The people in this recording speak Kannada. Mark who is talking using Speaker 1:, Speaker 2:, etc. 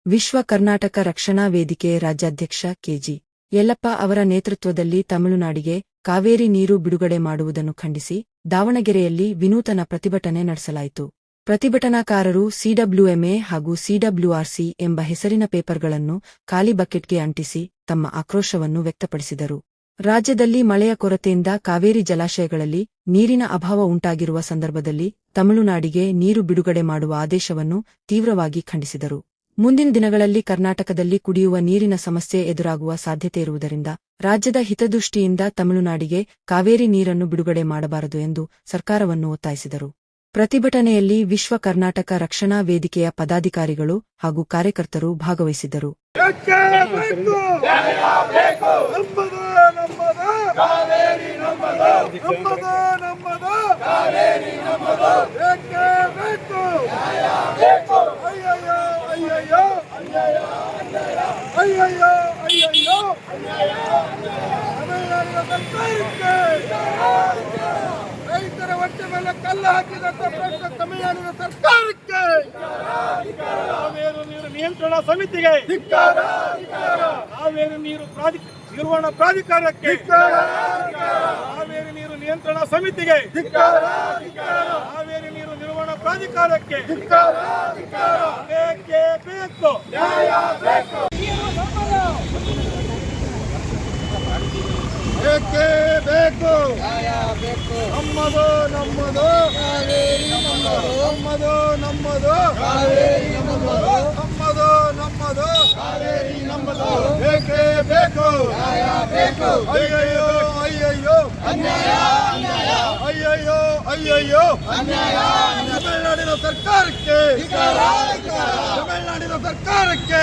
Speaker 1: ವಿಶ್ವ ಕರ್ನಾಟಕ ರಕ್ಷಣಾ ವೇದಿಕೆ ರಾಜ್ಯಾಧ್ಯಕ್ಷ ಕೆಜಿ ಯಲ್ಲಪ್ಪ ಅವರ ನೇತೃತ್ವದಲ್ಲಿ ತಮಿಳುನಾಡಿಗೆ ಕಾವೇರಿ ನೀರು ಬಿಡುಗಡೆ ಮಾಡುವುದನ್ನು ಖಂಡಿಸಿ ದಾವಣಗೆರೆಯಲ್ಲಿ ವಿನೂತನ ಪ್ರತಿಭಟನೆ ನಡೆಸಲಾಯಿತು. ಪ್ರತಿಭಟನಾಕಾರರು ಸಿಡಬ್ಲ್ಯೂಎಂಎ ಹಾಗೂ ಸಿಡಬ್ಲ್ಯೂಆರ್ಸಿ ಎಂಬ ಹೆಸರಿನ ಪೇಪರ್ಗಳನ್ನು ಖಾಲಿ ಬಕೆಟ್ಗೆ ಅಂಟಿಸಿ ತಮ್ಮ ಆಕ್ರೋಶವನ್ನು ವ್ಯಕ್ತಪಡಿಸಿದರು. ರಾಜ್ಯದಲ್ಲಿ ಮಳೆಯ ಕೊರತೆಯಿಂದ ಕಾವೇರಿ ಜಲಾಶಯಗಳಲ್ಲಿ ನೀರಿನ ಅಭಾವ ಉಂಟಾಗಿರುವ ಸಂದರ್ಭದಲ್ಲಿ ತಮಿಳುನಾಡಿಗೆ ನೀರು ಬಿಡುಗಡೆ ಮಾಡುವ ಆದೇಶವನ್ನು ತೀವ್ರವಾಗಿ ಖಂಡಿಸಿದರು. ಮುಂದಿನ ದಿನಗಳಲ್ಲಿ ಕರ್ನಾಟಕದಲ್ಲಿ ಕುಡಿಯುವ ನೀರಿನ ಸಮಸ್ಯೆ ಎದುರಾಗುವ ಸಾಧ್ಯತೆಯಿರುವುದರಿಂದ ರಾಜ್ಯದ ಹಿತದೃಷ್ಟಿಯಿಂದ ತಮಿಳುನಾಡಿಗೆ ಕಾವೇರಿ ನೀರನ್ನು ಬಿಡುಗಡೆ ಮಾಡಬಾರದು ಎಂದು ಸರ್ಕಾರವನ್ನು ಒತ್ತಾಯಿಸಿದರು. ಪ್ರತಿಭಟನೆಯಲ್ಲಿ ವಿಶ್ವ ಕರ್ನಾಟಕ ರಕ್ಷಣಾ ವೇದಿಕೆಯ ಪದಾಧಿಕಾರಿಗಳು ಹಾಗೂ ಕಾರ್ಯಕರ್ತರು ಭಾಗವಹಿಸಿದ್ದರು.
Speaker 2: ರೈತರ ಹೊಟ್ಟೆ ಮೇಲೆ ಕಲ್ಲು ಹಾಕಿದಂತ ಪ್ರಶ್ನೆ ತಮಿಳುನಾಡಿನ ಸರ್ಕಾರಕ್ಕೆ, ಕಾವೇರಿ ನೀರು ನಿಯಂತ್ರಣ ಸಮಿತಿಗೆ, ಕಾವೇರಿ ನೀರು ನಿರ್ವಹಣಾ ಪ್ರಾಧಿಕಾರಕ್ಕೆ, ಕಾವೇರಿ ನೀರು ನಿಯಂತ್ರಣ ಸಮಿತಿಗೆ, ಕಾವೇರಿ ನೀರು ನಿರ್ವಹಣಾ ಪ್ರಾಧಿಕಾರಕ್ಕೆ ಬೇಕೇ ಬೇಕು. ಬೇಕೇ ಬೇಕು. ನಮ್ಮದು ನಮ್ಮದು ನಮ್ಮದು ನಮ್ಮದು ನಮ್ಮದು ನಮ್ಮದು ನಮ್ಮದು ಬೇಕೇ ಬೇಕು. ಅಯ್ಯಯ್ಯೋ ಅಯ್ಯಯ್ಯೋ ಅಯ್ಯಯ್ಯೋ ಅಯ್ಯಯ್ಯೋ ತಮಿಳುನಾಡಿನ ಸರ್ಕಾರಕ್ಕೆ, ತಮಿಳುನಾಡಿನ ಸರ್ಕಾರಕ್ಕೆ